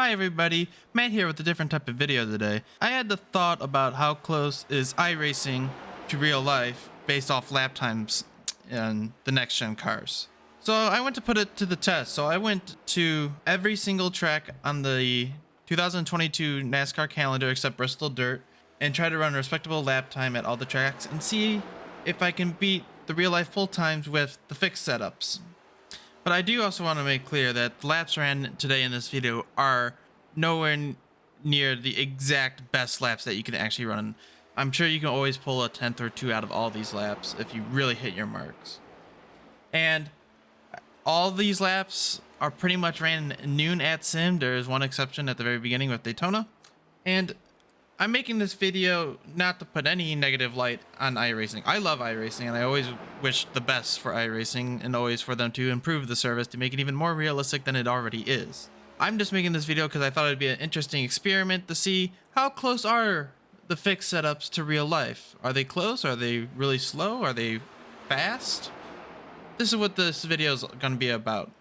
Hi everybody, Matt here with a different type of video today. I had the thought about how close is iRacing to real life based off lap times in the next gen cars. So I went to put it to the test. So I went to every single track on the 2022 NASCAR calendar except Bristol Dirt and try to run a respectable lap time at all the tracks and see if I can beat the real life pull times with the fixed setups. But I do also want to make clear that the laps ran today in this video are nowhere near the exact best laps that you can actually run. I'm sure you can always pull a 10th or 2 out of all these laps if you really hit your marks. And all these laps are pretty much ran noon at Sim. There is one exception at the very beginning with Daytona. And I'm making this video not to put any negative light on iRacing. I love iRacing and I always wish the best for iRacing and always for them to improve the service to make it even more realistic than it already is. I'm just making this video because I thought it'd be an interesting experiment to see how close are the fixed setups to real life. Are they close? Are they really slow? Are they fast? This is what this video is going to be about.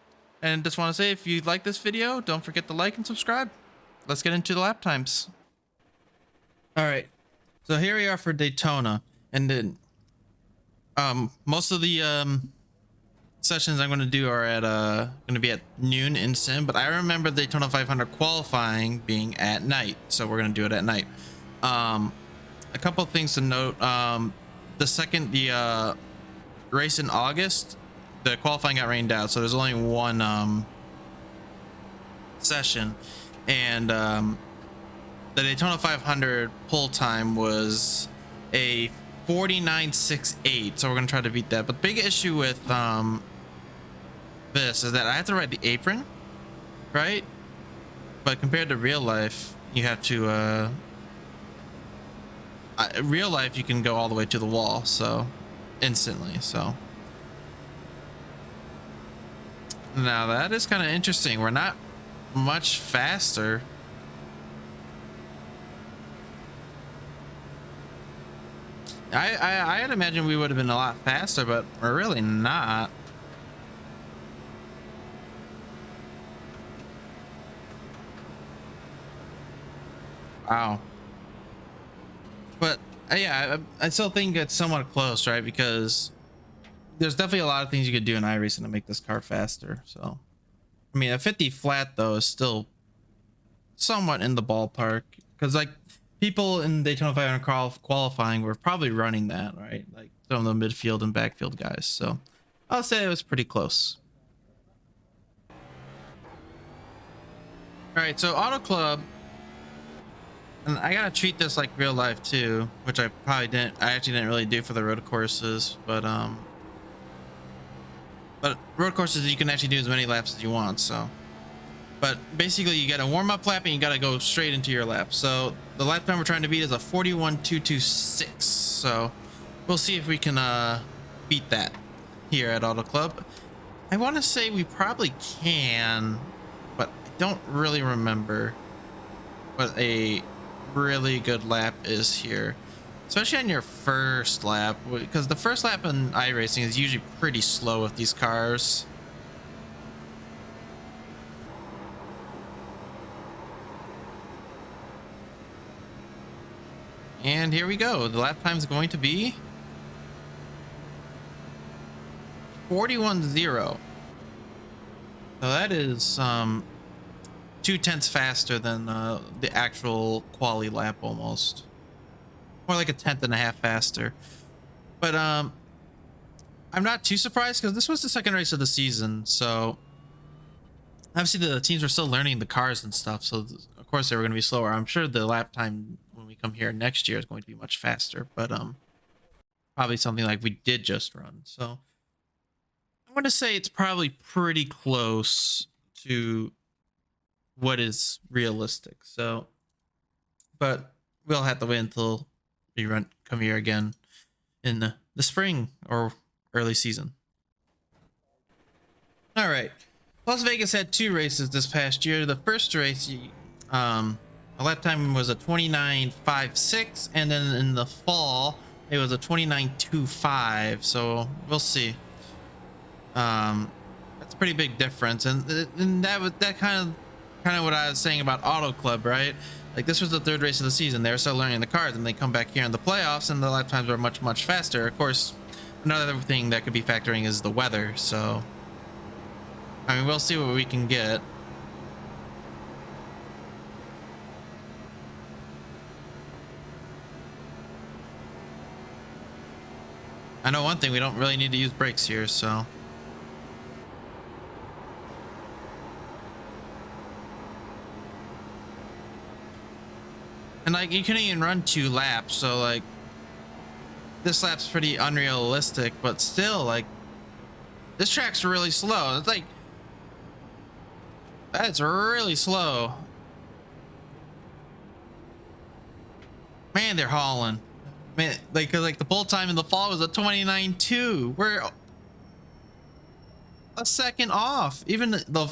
And just want to say, if you like this video, don't forget to like and subscribe. Let's get into the lap times. All right, so here we are for Daytona, and then most of the sessions I'm going to do are at going to be at noon in Sim, but I remember Daytona 500 qualifying being at night, so we're going to do it at night. A couple of things to note: the race in August, the qualifying got rained out, so there's only one session, and the Daytona 500 pull time was a 49.68, so we're gonna try to beat that. But the big issue with this is that I have to ride the apron, right? But compared to real life, you have to real life you can go all the way to the wall, so instantly. So now that is kind of interesting. We're not much faster. I'd imagine we would have been a lot faster, but we're really not. Wow. But yeah, I still think it's somewhat close, right? Because there's definitely a lot of things you could do in iRacing to make this car faster. So, I mean, a 50 flat though is still somewhat in the ballpark, because like people in Daytona 500 qualifying were probably running that, right? Like some of the midfield and backfield guys. So I'll say it was pretty close. All right, so Auto Club, and I gotta treat this like real life too, which I actually didn't really do for the road courses, but road courses you can actually do as many laps as you want. So, but basically you got a warm up lap and you got to go straight into your lap. So the lap time we're trying to beat is a 41.226. So we'll see if we can beat that here at Auto Club. I want to say we probably can, but I don't really remember what a really good lap is here, especially on your first lap, because the first lap in iRacing is usually pretty slow with these cars. And here we go. The lap time is going to be 41.0. So that is 0.2 faster than the actual quali lap, almost. More like a 1/10 faster. But I'm not too surprised, because this was the second race of the season. So obviously the teams were still learning the cars and stuff, so of course they were going to be slower. I'm sure the lap time when we come here next year is going to be much faster, but probably something like we did just run. So I'm going to say it's probably pretty close to what is realistic. So, but we'll have to wait until we come here again in the spring or early season. All right. Las Vegas had 2 races this past year. The first race, a lap time was a 29.56, and then in the fall it was a 29.25. So we'll see. That's a pretty big difference, and that kind of kind of what I was saying about Auto Club, right? Like this was the third race of the season. They're still learning the cars, and they come back here in the playoffs, and the lap times are much, much faster. Of course, another thing that could be factoring is the weather. So, I mean, we'll see what we can get. I know one thing, we don't really need to use brakes here, so. And like, you couldn't even run 2 laps, so like, this lap's pretty unrealistic, but still, like, this track's really slow. It's like, that's really slow. Man, they're hauling. Man, like the pull time in the fall was a 29.2. We're a second off. Even the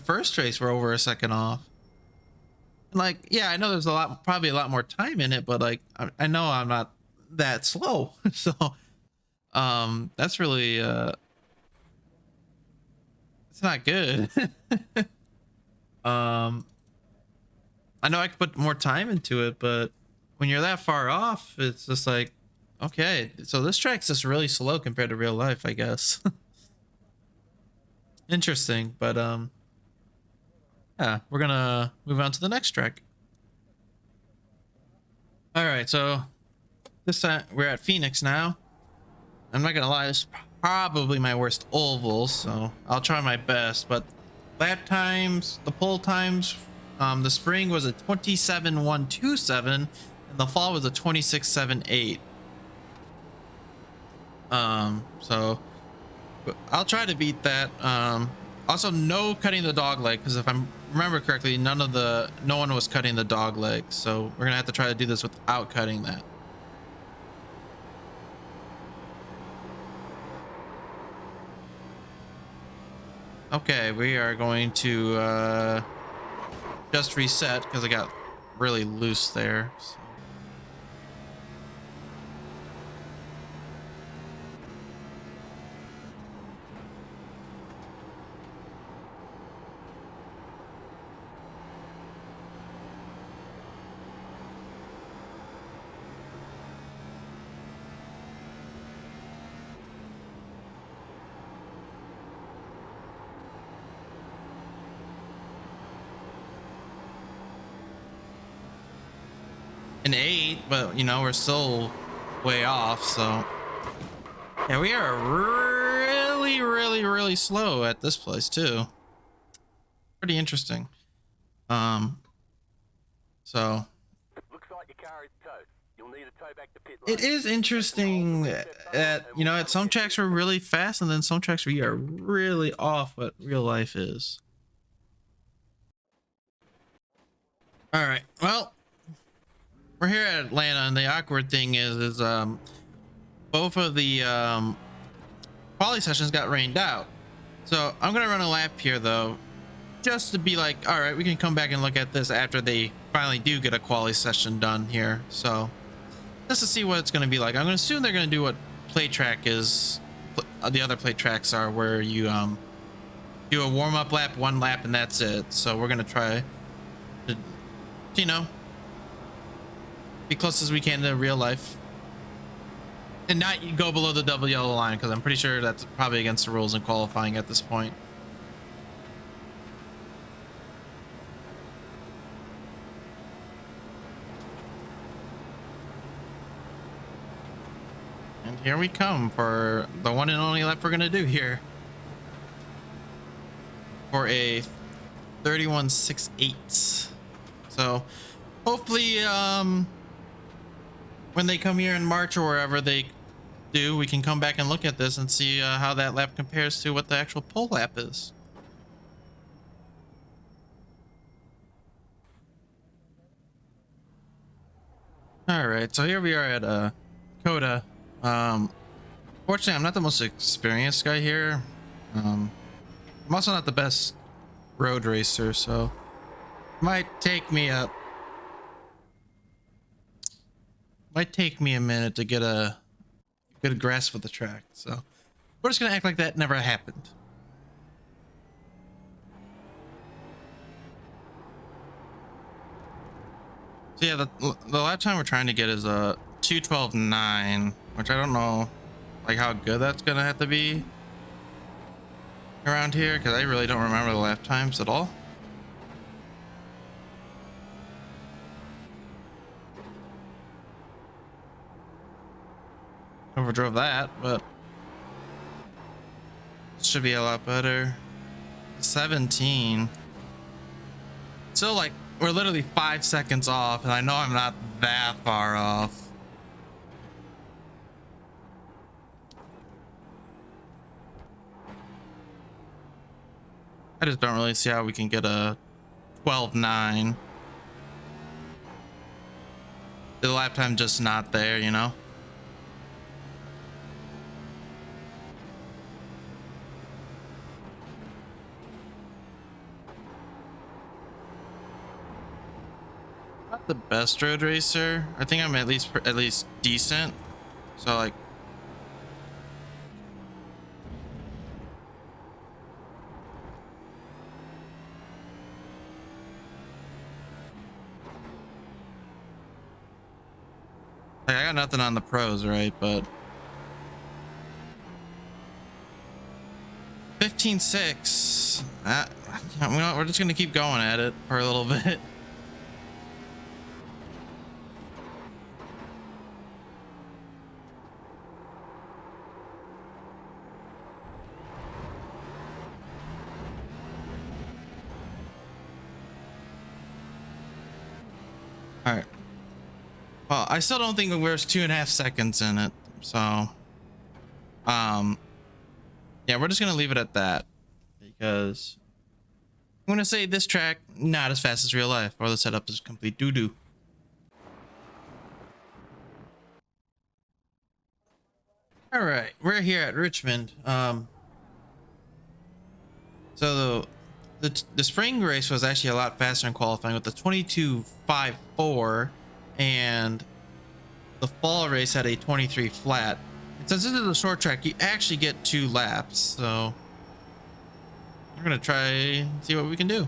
first race we're over a second off. Like, yeah, I know there's probably a lot more time in it, but like I know I'm not that slow. So that's really it's not good. I know I could put more time into it, but when you're that far off, it's just like, okay, so this track's just really slow compared to real life, I guess. Interesting, but yeah, we're gonna move on to the next track. All right, so this time we're at Phoenix now. I'm not gonna lie, this is probably my worst oval, so I'll try my best. But lap times, the pole times, the spring was a 27.127, and the fall was a 26.78. So I'll try to beat that. Also, no cutting the dog leg, because if I remember correctly, no one was cutting the dog leg, so we're gonna have to try to do this without cutting that. Okay, we are going to just reset because I got really loose there. So. An 8, but you know, we're still way off, so yeah, we are really slow at this place too. Pretty interesting. So looks like your car is towed. You'll need a tow back to pit it is interesting that, you know, at some tracks we're really fast, and then some tracks we are really off what real life is. All right, well, we're here at Atlanta, and the awkward thing is both of the quali sessions got rained out. So I'm gonna run a lap here though, just to be like, all right, we can come back and look at this after they finally do get a quali session done here. So just to see what it's gonna be like. I'm gonna assume they're gonna do what play track is, the other play tracks are, where you do a warm-up lap, 1 lap, and that's it. So we're gonna try to, you know, be close as we can to real life and not go below the double yellow line, because I'm pretty sure that's probably against the rules in qualifying at this point. And here we come for the one and only lap we're gonna do here for a 31.68. So hopefully when they come here in March or wherever they do, we can come back and look at this and see how that lap compares to what the actual pole lap is. All right, so here we are at Coda. Fortunately, I'm not the most experienced guy here. I'm also not the best road racer, so it might take me a minute to get a good grasp of the track. So we're just gonna act like that never happened. So yeah, the lap time we're trying to get is a 2:12.9, which I don't know like how good that's gonna have to be around here because I really don't remember the lap times at all. Overdrove that, but it should be a lot better. 17. So like we're literally 5 seconds off, and I know I'm not that far off. I just don't really see how we can get a 12.9. The lap time just not there, you know? Not the best road racer. I think I'm at least decent. So like I got nothing on the pros, right? But 15.6. We're just gonna keep going at it for a little bit. All right. Well, I still don't think there's 2.5 seconds in it. So, yeah, we're just gonna leave it at that because I'm gonna say this track not as fast as real life, or the setup is complete doo doo. All right, we're here at Richmond. So the spring race was actually a lot faster in qualifying with the 22.54, and the fall race had a 23 flat. And since this is a short track, you actually get 2 laps. So we're gonna try and see what we can do.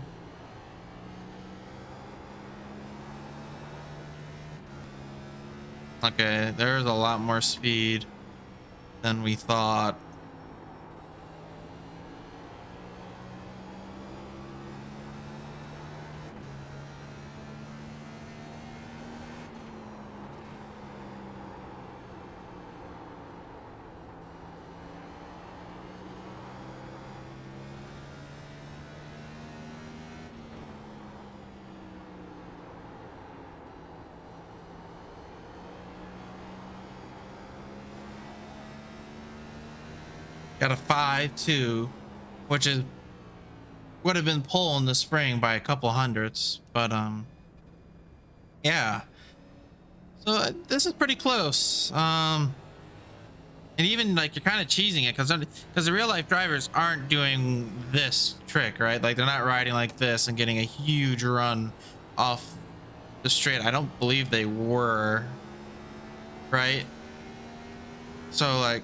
Okay, there's a lot more speed than we thought. Got a 5.2, which is would have been pole in the spring by a couple hundredths, but yeah. So this is pretty close. And even like you're kind of cheesing it because the real life drivers aren't doing this trick, right? Like they're not riding like this and getting a huge run off the straight. I don't believe they were, right? So like,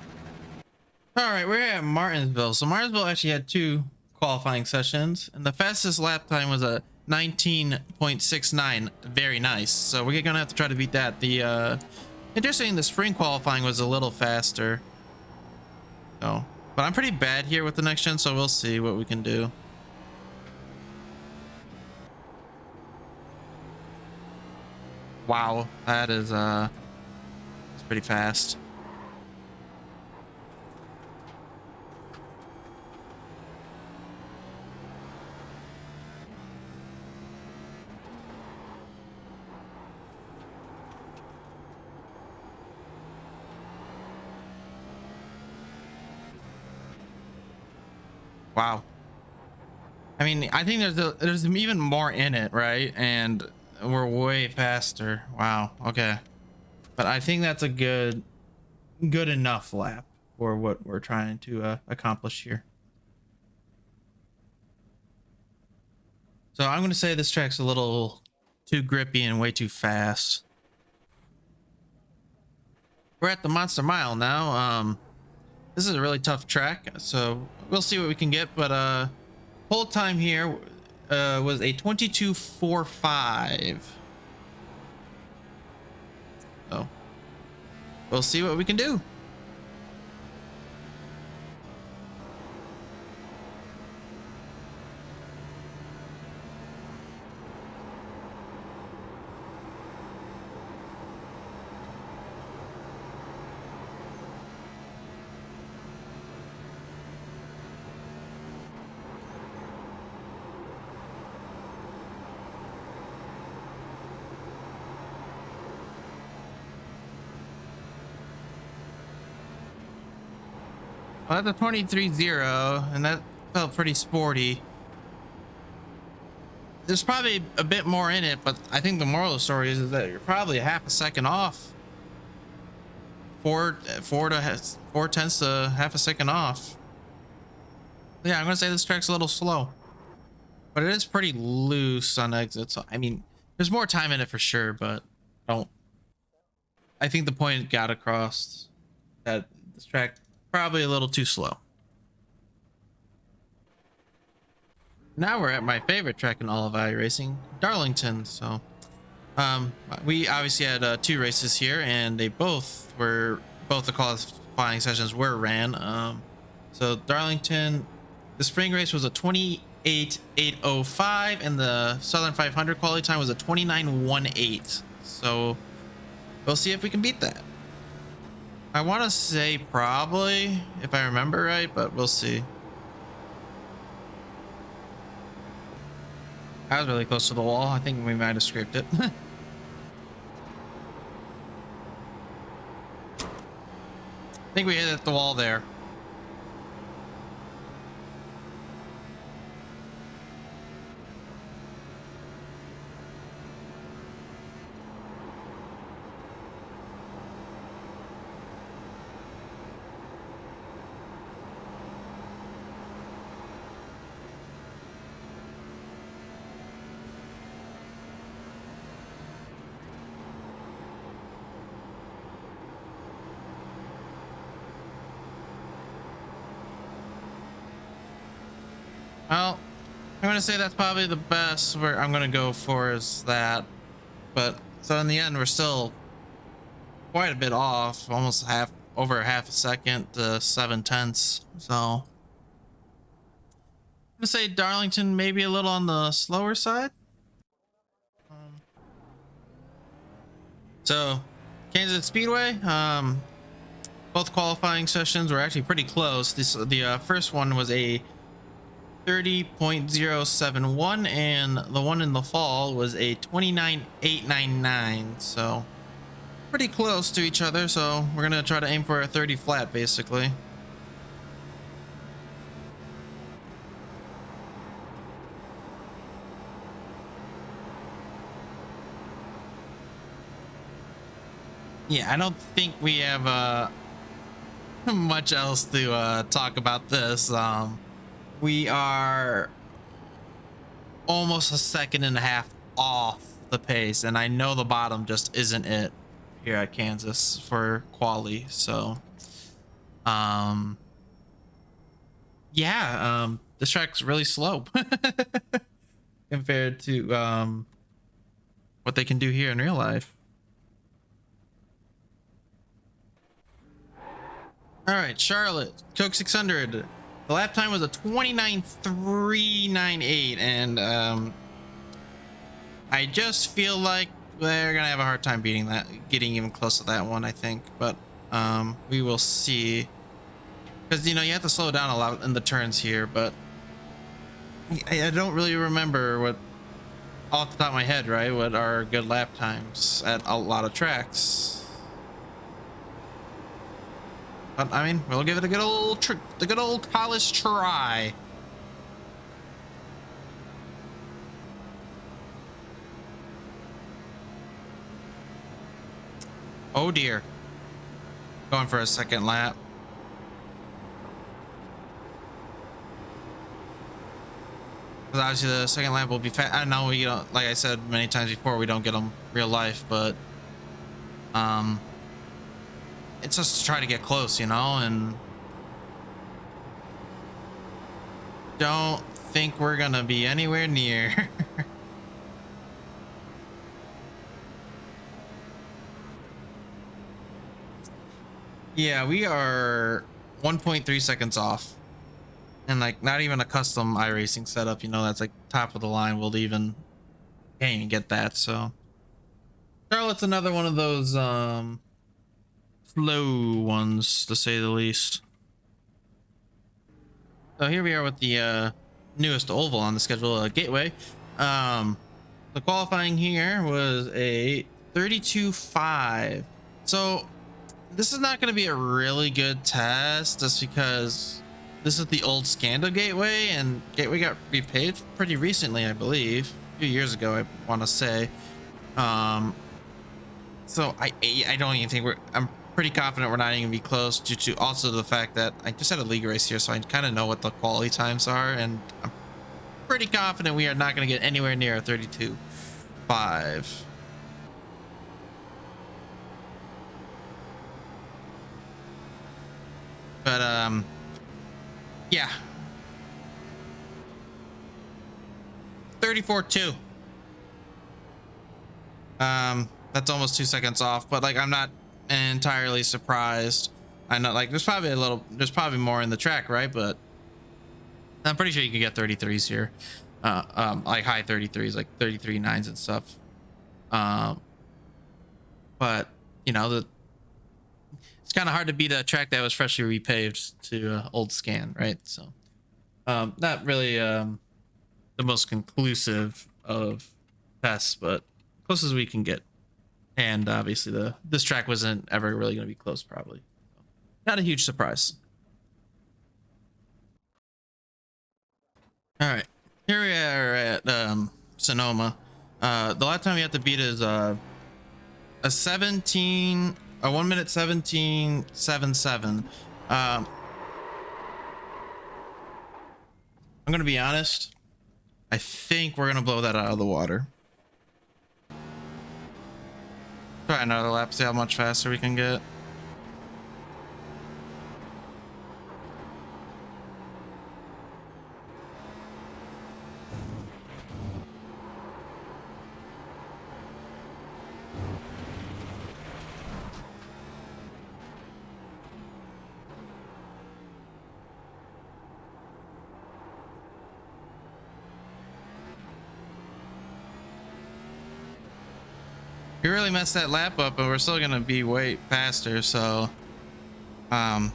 all right, we're at Martinsville. So Martinsville actually had 2 qualifying sessions, and the fastest lap time was a 19.69. Very nice. So we're gonna have to try to beat that. The interesting, the spring qualifying was a little faster. So, but I'm pretty bad here with the next gen, so we'll see what we can do. Wow, that is it's pretty fast. Wow. I mean, I think there's even more in it, right? And we're way faster. Wow. Okay. But I think that's a good enough lap for what we're trying to accomplish here. So I'm going to say this track's a little too grippy and way too fast. We're at the Monster Mile now. This is a really tough track, so we'll see what we can get, but whole time here was a 22.45. So we'll see what we can do. Well, that's a 23-0, and that felt pretty sporty. There's probably a bit more in it, but I think the moral of the story is that you're probably half a second off. Four tenths to half a second off. Yeah, I'm gonna say this track's a little slow, but it is pretty loose on exits. So, I mean, there's more time in it for sure, but I think the point got across that this track probably a little too slow. Now we're at my favorite track in all of iRacing, Darlington. So we obviously had 2 races here, and both the qualifying sessions were ran. So Darlington, the spring race was a 28.805, and the Southern 500 quality time was a 29.18. So we'll see if we can beat that. I want to say probably, if I remember right, but we'll see. I was really close to the wall. I think we might have scraped it. I think we hit the wall there. Well, I'm gonna say that's probably the best where I'm gonna go for is that, but so in the end we're still quite a bit off, almost over half a second to 7 tenths. So I'm gonna say Darlington maybe a little on the slower side. So Kansas Speedway, both qualifying sessions were actually pretty close. The first one was a 30.071, and the one in the fall was a 29.899. So pretty close to each other. So we're gonna try to aim for a 30 flat, basically. Yeah, I don't think we have much else to talk about this. We are almost a second and a half off the pace, and I know the bottom just isn't it here at Kansas for quali. So this track's really slow compared to what they can do here in real life. All right, Charlotte, Coke 600. The lap time was a 29.398, and I just feel like they're gonna have a hard time beating that, getting even close to that one, I think. But we will see, because you have to slow down a lot in the turns here. But I don't really remember what, off the top of my head, right, what are good lap times at a lot of tracks. But I mean, we'll give it a good old college try. Oh dear. Going for a second lap. Because obviously the second lap will be fast. I know we don't, like I said many times before, we don't get them real life, but it's just to try to get close, and don't think we're gonna be anywhere near. Yeah, we are 1.3 seconds off. And like not even a custom iRacing setup, you know, that's like top of the line. We'll even can't even get that. So Charlotte's another one of those slow ones to say the least. So here we are with the newest oval on the schedule, Gateway. The qualifying here was a 32.5. So this is not going to be a really good test just because this is the old Scandal Gateway, and Gateway got repaved pretty recently, I believe, a few years ago, I want to say. So I don't even think I'm pretty confident we're not even gonna be close, due to also the fact that I just had a league race here, so I kind of know what the quality times are, and I'm pretty confident we are not going to get anywhere near a 32.5. But yeah, 34.2. That's almost 2 seconds off, but like I'm not entirely surprised. I know like there's probably more in the track, right? But I'm pretty sure you can get 33s here, like high 33s, like 33.9s and stuff. But you know, it's kind of hard to beat a track that was freshly repaved to old Scan, right? So not really the most conclusive of tests, but close as we can get. And obviously this track wasn't ever really going to be close, probably. So, not a huge surprise. All right, here we are at Sonoma. The last time we have to beat is a 1 minute 17.77. I'm gonna be honest, I think we're gonna blow that out of the water. Try another lap, see how much faster we can get. We really messed that lap up, but we're still gonna be way faster. So I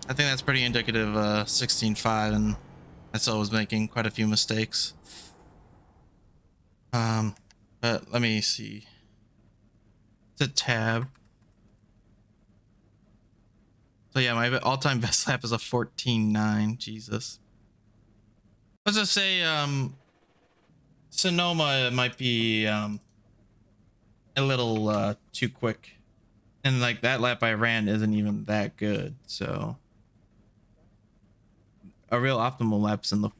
think that's pretty indicative of 16.5, and I still was making quite a few mistakes. But let me see. It's a tab. So yeah, my all-time best lap is a 14.9. Jesus. Let's just say Sonoma might be a little too quick, and like that lap I ran isn't even that good. So a real optimal lap's in the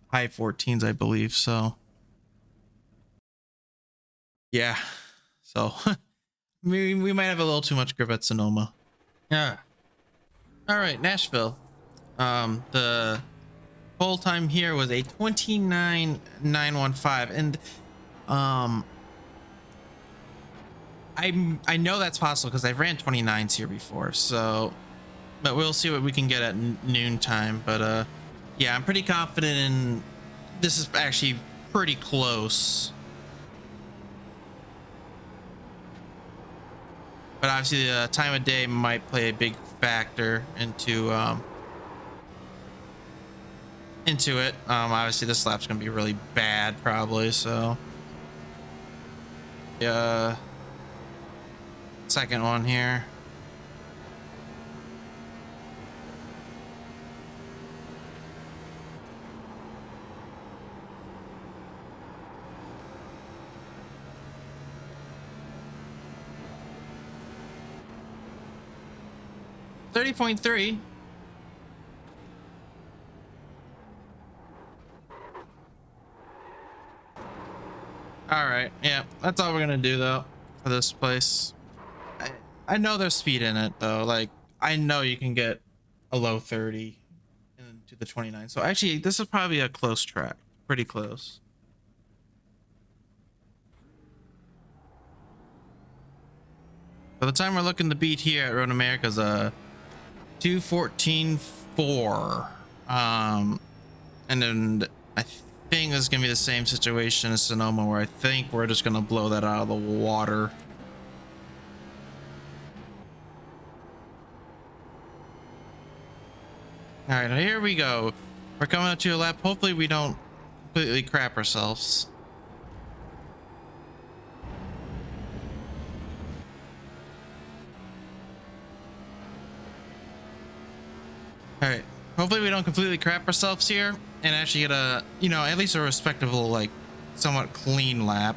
high 14s, I believe. So yeah, so we might have a little too much grip at Sonoma. Yeah. All right, Nashville. The whole time here was a 29.915, and I know that's possible because I've ran 29s here before. So, but we'll see what we can get at noon time. But yeah, I'm pretty confident in this is actually pretty close. But obviously the time of day might play a big factor into it. Obviously this lap's gonna be really bad probably, so yeah. Second one here. $30.3. All right, yeah, that's all we're gonna do though for this place. I know there's speed in it though. Like I know you can get a low 30 into the 29. So actually, this is probably a close track, pretty close. By the time we're looking to beat here at Road America's 2:14.4. And then I think this is gonna be the same situation as Sonoma, where I think we're just gonna blow that out of the water. All right, here we go. We're coming up to a lap. Hopefully we don't completely crap ourselves. All right, hopefully we don't completely crap ourselves here and actually get a, you know, at least a respectable, like, somewhat clean lap.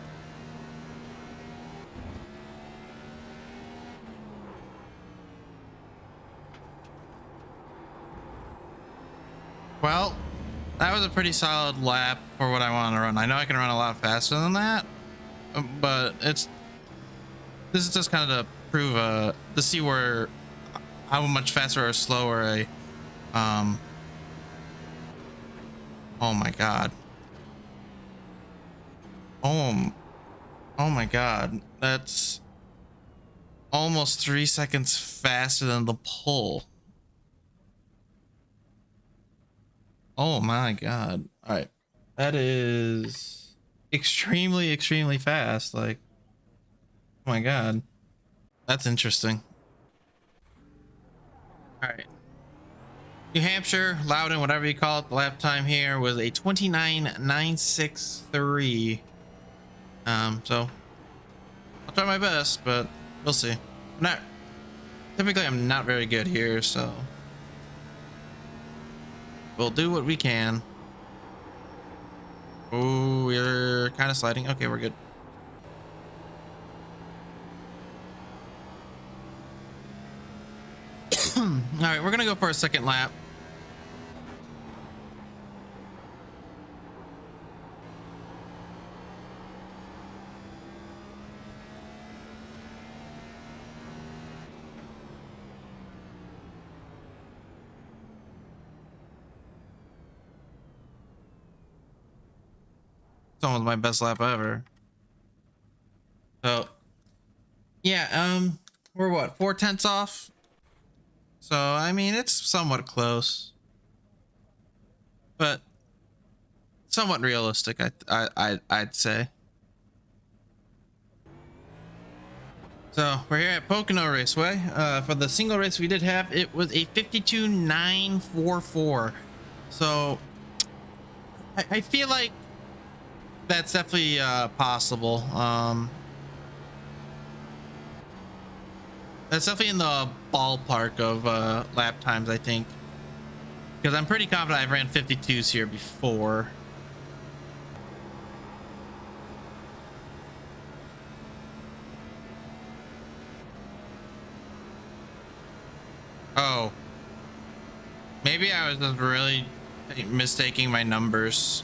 Well, that was a pretty solid lap for what I want to run. I know I can run a lot faster than that, but this is just kind of to prove, to see where, how much faster or slower I, oh my god. Oh my god. That's almost 3 seconds faster than the pull. Oh my god. All right. That is extremely fast. Like, oh my god. That's interesting. All right. New Hampshire, Loudon, whatever you call it, the lap time here was a 29.963. So I'll try my best, but we'll see. Typically I'm not very good here, so we'll do what we can. Oh, we're kind of sliding. Okay, we're good. All right, we're gonna go for a second lap. It's almost my best lap ever. So yeah, we're what, 4/10 off? So I mean, it's somewhat close, but somewhat realistic, I'd say. So we're here at Pocono Raceway. For the single race we did have, it was a 52.944. So I feel like that's definitely possible. That's definitely in the ballpark of lap times, I think, because I'm pretty confident I've ran 52s here before. Oh, maybe I was just really mistaking my numbers.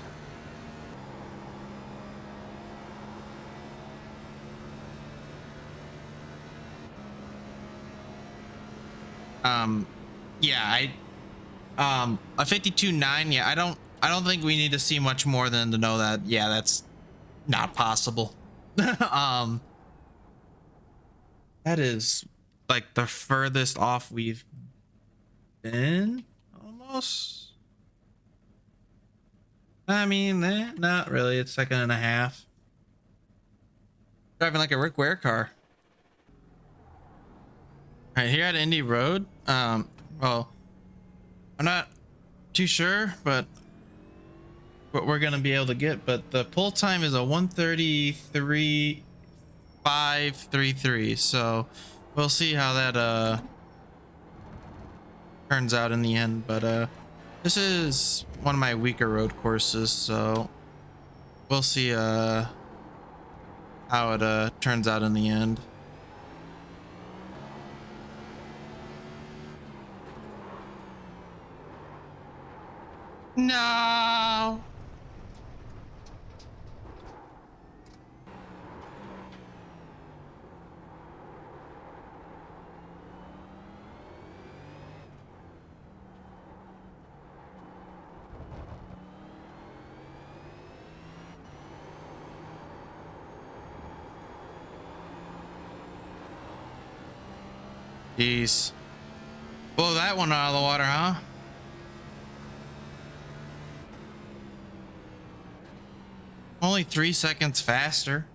Yeah, a 52.9. Yeah, I don't think we need to see much more than to know that, yeah, that's not possible. That is like the furthest off we've been, almost. I mean, not really. It's second and a half. Driving like a Rick Ware car. All right, here at Indy Road. Well, I'm not too sure, but what we're gonna be able to get. But the pull time is a 1:33.533. So we'll see how that turns out in the end. But this is one of my weaker road courses, so we'll see how it turns out in the end. No. Jeez. Blow that one out of the water, huh? Only 3 seconds faster.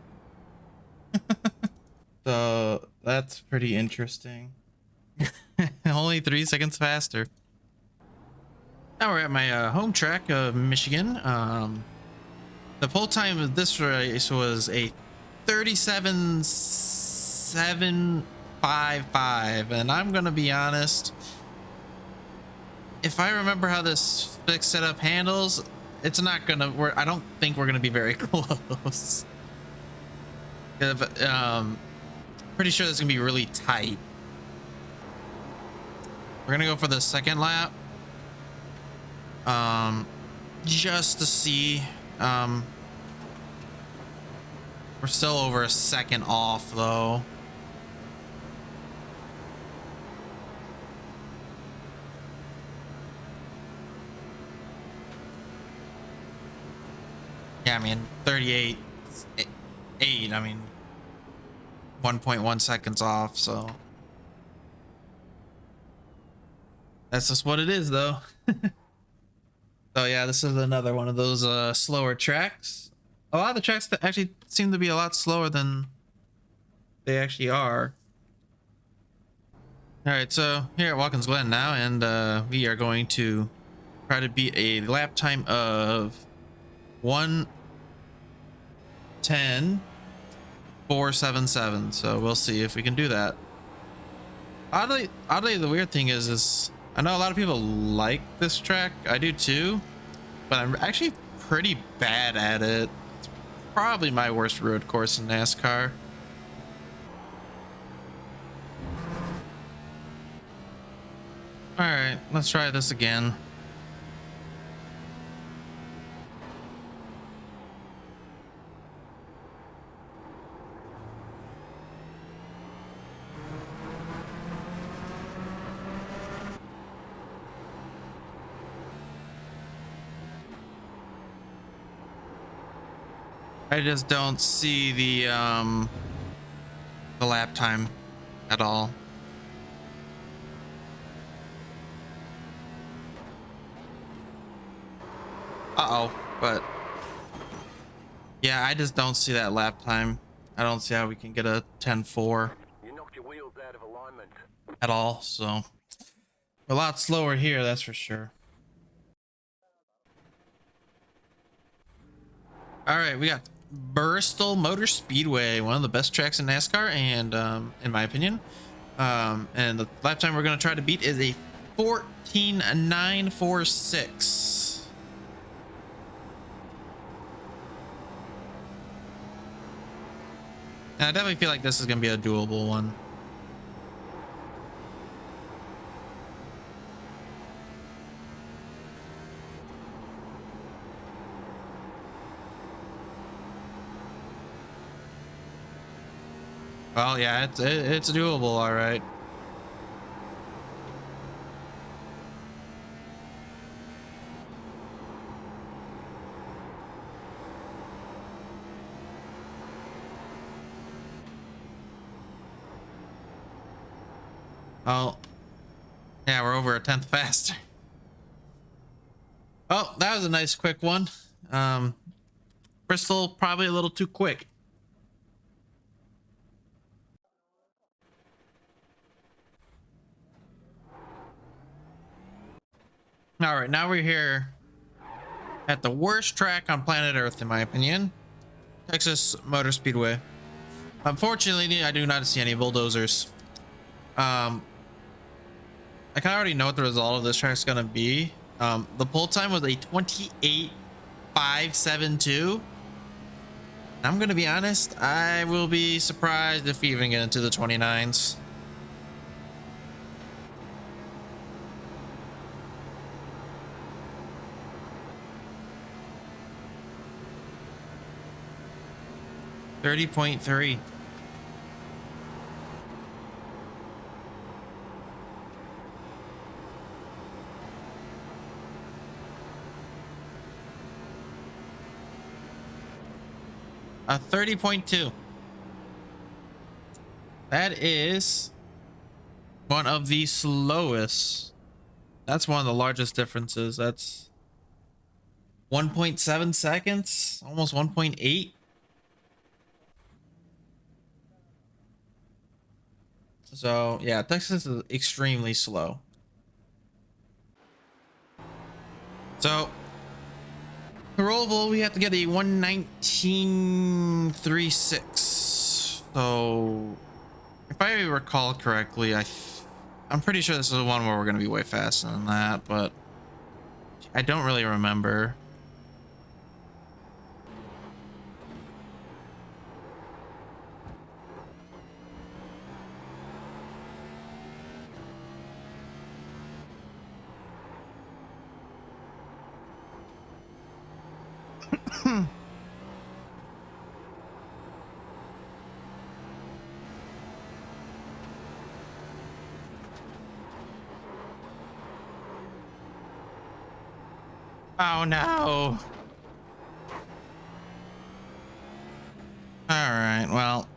So that's pretty interesting. Only 3 seconds faster. Now we're at my home track of Michigan. The pole time of this race was a 37.755, and I'm gonna be honest. If I remember how this fixed setup handles, it's not gonna. I don't think we're gonna be very close. Pretty sure this is gonna be really tight. We're gonna go for the second lap. Just to see. We're still over a second off though. Yeah, I mean 38.8. I mean 1.1 seconds off, so that's just what it is though. So yeah, this is another one of those slower tracks. A lot of the tracks that actually seem to be a lot slower than they actually are. All right, so here at Watkins Glen now, and we are going to try to beat a lap time of 1:10.477. So we'll see if we can do that. Oddly, the weird thing is I know a lot of people like this track. I do too, but I'm actually pretty bad at it. It's probably my worst road course in NASCAR. All right, let's try this again. I just don't see the lap time at all. But yeah, I just don't see that lap time. I don't see how we can get a 10.4 You knocked your wheels out of alignment. at all. So a lot slower here, that's for sure. All right, we got Bristol Motor Speedway, one of the best tracks in NASCAR, and in my opinion. And the lap time we're gonna try to beat is a 14.946. And I definitely feel like this is gonna be a doable one. Well, yeah, it's doable, all right. Oh, yeah, we're over a tenth faster. Oh, that was a nice quick one. Bristol probably a little too quick. All right, now we're here at the worst track on planet Earth, in my opinion, Texas Motor Speedway. Unfortunately, I do not see any bulldozers. I kind of already know what the result of this track is going to be. The pull time was a 28.572. I'm going to be honest, I will be surprised if we even get into the 29s. $30.3. A 30.2. That is one of the slowest. That's one of the largest differences. That's 1.7 seconds, almost 1.8. So yeah, Texas is extremely slow. So for Rollable, we have to get a 119.36. So if I recall correctly, I'm pretty sure this is the one where we're gonna be way faster than that, but I don't really remember. Oh no. All right, well.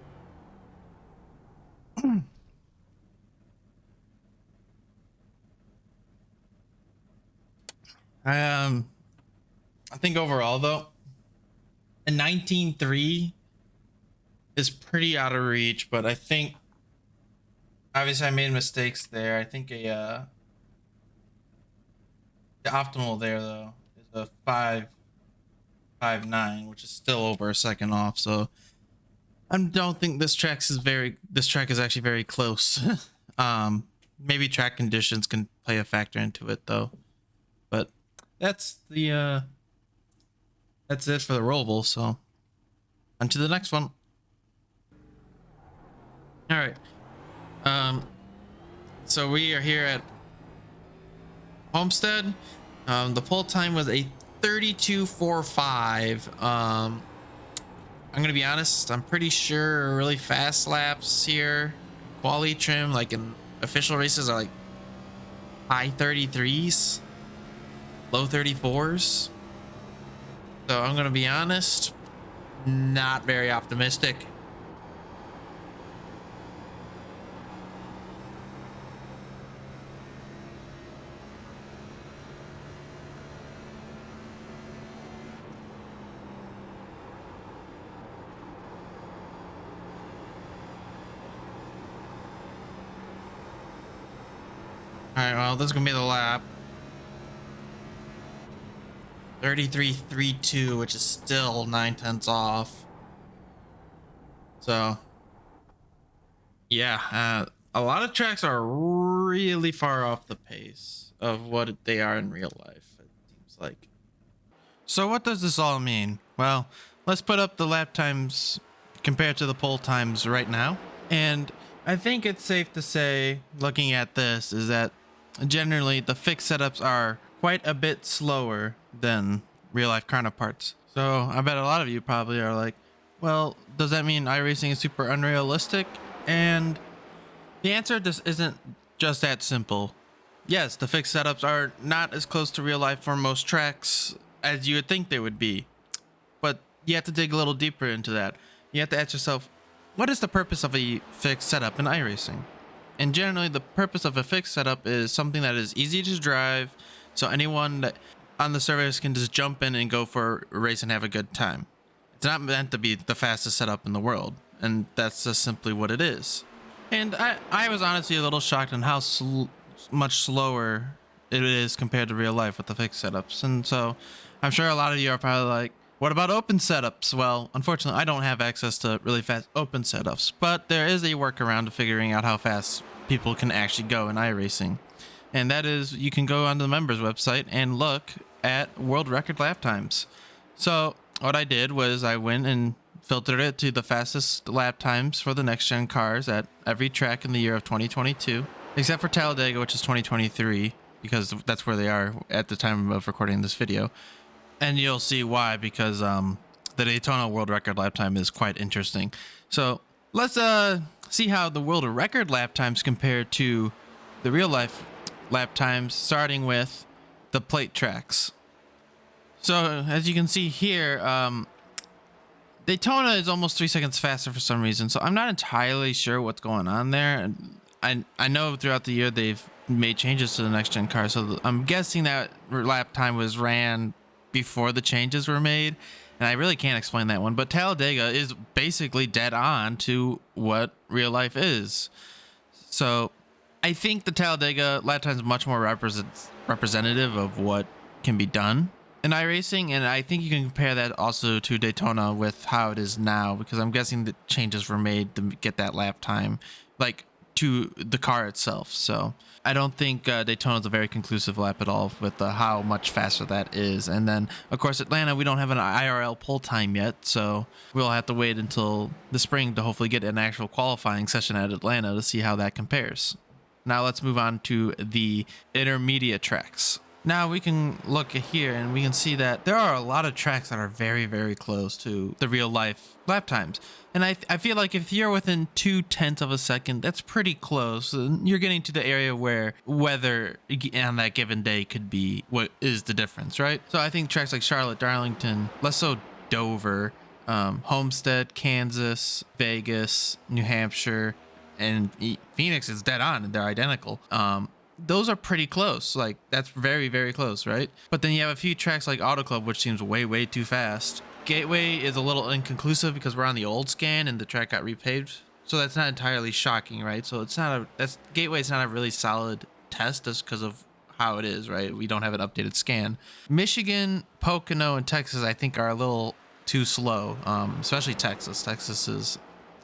I think overall though, a 19.3 is pretty out of reach, but I think obviously I made mistakes there. I think the optimal there though is a 5.59, which is still over a second off. So I don't think this track is actually very close. Maybe track conditions can play a factor into it though, but that's it for the rollable. So on to the next one. All right. So we are here at Homestead. The pull time was a 32.45. I'm gonna be honest, I'm pretty sure really fast laps here, quali trim, like in official races, are like high 33s, low 34s. So I'm gonna be honest, not very optimistic. All right, well, this is gonna be the lap. 33.32, which is still 9/10 off. So, yeah, a lot of tracks are really far off the pace of what they are in real life, it seems like. So what does this all mean? Well, let's put up the lap times compared to the pole times right now. And I think it's safe to say, looking at this, is that generally the fixed setups are quite a bit slower than real life counterparts. So I bet a lot of you probably are like, well, does that mean iRacing is super unrealistic? And the answer just isn't just that simple. Yes, the fixed setups are not as close to real life for most tracks as you would think they would be. But you have to dig a little deeper into that. You have to ask yourself, what is the purpose of a fixed setup in iRacing? And generally, the purpose of a fixed setup is something that is easy to drive, so anyone that on the service can just jump in and go for a race and have a good time. It's not meant to be the fastest setup in the world, and that's just simply what it is. And I was honestly a little shocked on how much slower it is compared to real life with the fixed setups. And so I'm sure a lot of you are probably like, what about open setups? Well, unfortunately, I don't have access to really fast open setups, but there is a workaround to figuring out how fast people can actually go in iRacing. And that is, you can go onto the members website and look at world record lap times. So what I did was I went and filtered it to the fastest lap times for the next gen cars at every track in the year of 2022, except for Talladega, which is 2023, because that's where they are at the time of recording this video. And you'll see why, because the Daytona world record lap time is quite interesting. So let's see how the world record lap times compare to the real life lap times, starting with the plate tracks. So as you can see here, Daytona is almost 3 seconds faster for some reason. So I'm not entirely sure what's going on there. I know throughout the year they've made changes to the next gen car, so I'm guessing that lap time was ran before the changes were made, and I really can't explain that one. But Talladega is basically dead on to what real life is. So I think the Talladega lap time is much more representative of what can be done in iRacing, and I think you can compare that also to Daytona with how it is now, because I'm guessing the changes were made to get that lap time, like to the car itself. So I don't think Daytona is a very conclusive lap at all with how much faster that is. And then, of course, Atlanta, we don't have an IRL pull time yet, so we'll have to wait until the spring to hopefully get an actual qualifying session at Atlanta to see how that compares. Now let's move on to the intermediate tracks. Now we can look here and we can see that there are a lot of tracks that are very, very close to the real life lap times. And I feel like if you're within 0.2 of a second, that's pretty close. And you're getting to the area where weather on that given day could be what is the difference, right? So I think tracks like Charlotte, Darlington, less so Dover, Homestead, Kansas, Vegas, New Hampshire, and Phoenix is dead on and they're identical. Those are pretty close. Like, that's very, very close, right? But then you have a few tracks like Auto Club, which seems way, way too fast. Gateway is a little inconclusive because we're on the old scan and the track got repaved. So that's not entirely shocking, right? So it's not Gateway is not a really solid test just because of how it is, right? We don't have an updated scan. Michigan, Pocono, and Texas, I think, are a little too slow, especially Texas. Texas is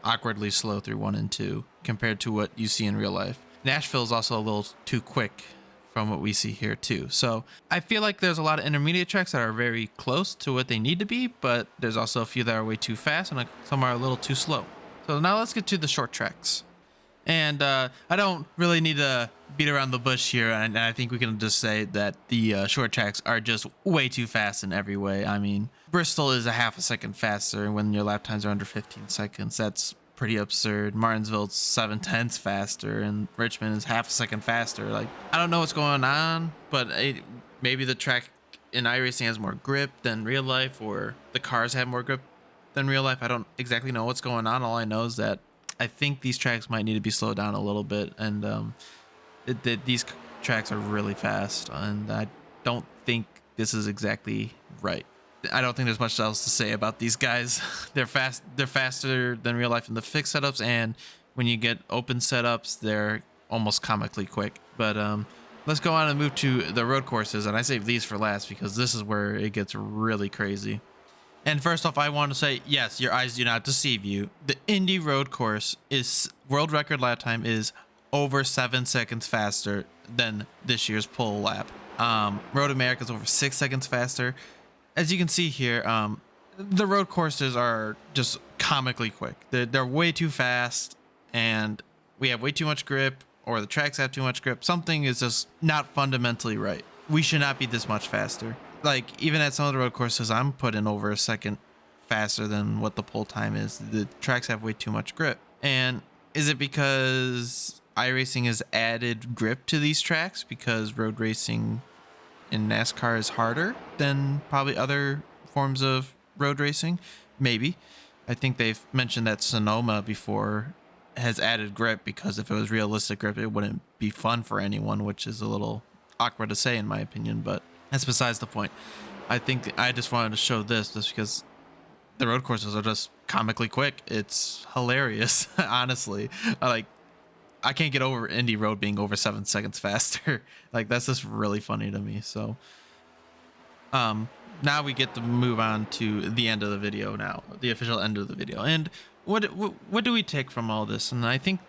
awkwardly slow through 1 and 2 compared to what you see in real life. Nashville is also a little too quick from what we see here too. So I feel like there's a lot of intermediate tracks that are very close to what they need to be, but there's also a few that are way too fast and some are a little too slow. So now let's get to the short tracks. And I don't really need to beat around the bush here, and I think we can just say that the short tracks are just way too fast in every way. I mean, Bristol is a half a second faster when your lap times are under 15 seconds. That's pretty absurd. Martinsville's 7/10 faster, and Richmond is half a second faster. Like, I don't know what's going on, but maybe the track in iRacing has more grip than real life, or the cars have more grip than real life. I don't exactly know what's going on. All I know is that I think these tracks might need to be slowed down a little bit, and these tracks are really fast, and I don't think this is exactly right. I don't think there's much else to say about these guys. They're fast. They're faster than real life in the fixed setups, and when you get open setups, they're almost comically quick. But let's go on and move to the road courses, and I save these for last because this is where it gets really crazy. And first off, I want to say, yes, your eyes do not deceive you. The Indy road course is world record lap time is over 7 seconds faster than this year's pole lap. Road America is over 6 seconds faster. As you can see here, the road courses are just comically quick. They're way too fast, and we have way too much grip, or the tracks have too much grip. Something is just not fundamentally right. We should not be this much faster. Like, even at some of the road courses, I'm putting over a second faster than what the pole time is. The tracks have way too much grip. And is it because iRacing has added grip to these tracks because road racing in NASCAR is harder than probably other forms of road racing? Maybe. I think they've mentioned that Sonoma before has added grip because if it was realistic grip, it wouldn't be fun for anyone, which is a little awkward to say in my opinion, but that's besides the point. I think I just wanted to show this just because the road courses are just comically quick. It's hilarious, honestly. I can't get over Indy Road being over 7 seconds faster. Like, that's just really funny to me. So, now we get to move on to the end of the video now, the official end of the video. And what do we take from all this? And I think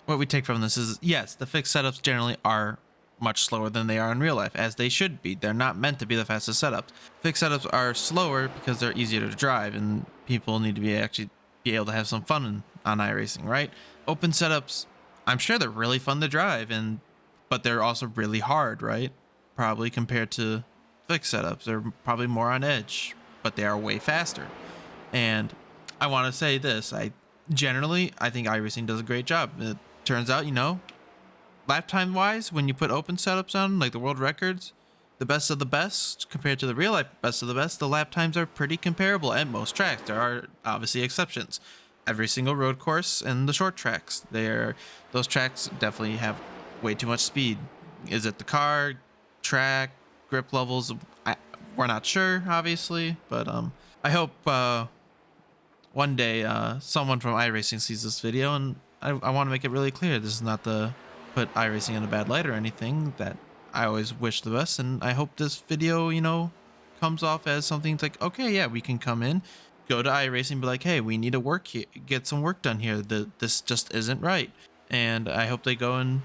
what we take from this is, yes, the fixed setups generally are much slower than they are in real life, as they should be. They're not meant to be the fastest setups. Fixed setups are slower because they're easier to drive, and people need to be able to have some fun on iRacing, right? Open setups, I'm sure they're really fun to drive, but they're also really hard, right? Probably compared to fixed setups. They're probably more on edge, but they are way faster. And I want to say this, I think iRacing does a great job. It turns out, lap time wise, when you put open setups on, like the world records, the best of the best compared to the real life best of the best, the lap times are pretty comparable at most tracks. There are obviously exceptions, every single road course and the short tracks. Those tracks definitely have way too much speed. Is it the car, track, grip levels? We're not sure, obviously, but I hope one day someone from iRacing sees this video, and I want to make it really clear this is not to put iRacing in a bad light or anything. That I always wish the best, and I hope this video, comes off as something like, okay, yeah, we can come in, go to iRacing, and be like, hey, we need to work here, get some work done here. This just isn't right, and I hope they go and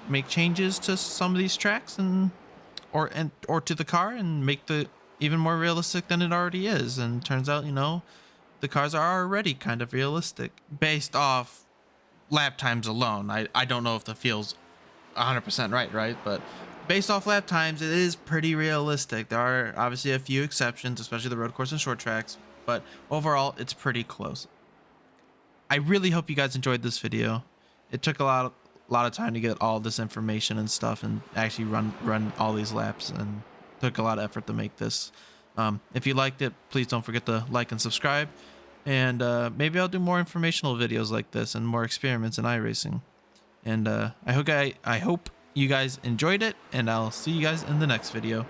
make changes to some of these tracks or to the car and make the even more realistic than it already is. And turns out, the cars are already kind of realistic based off lap times alone. I don't know if the feels 100% right, but based off lap times, it is pretty realistic. There are obviously a few exceptions, especially the road course and short tracks, but overall, it's pretty close. I really hope you guys enjoyed this video. It took a lot of time to get all this information and stuff and actually run all these laps, and took a lot of effort to make this. If you liked it, please don't forget to like and subscribe, and maybe I'll do more informational videos like this and more experiments in iRacing. And I hope you guys enjoyed it, and I'll see you guys in the next video.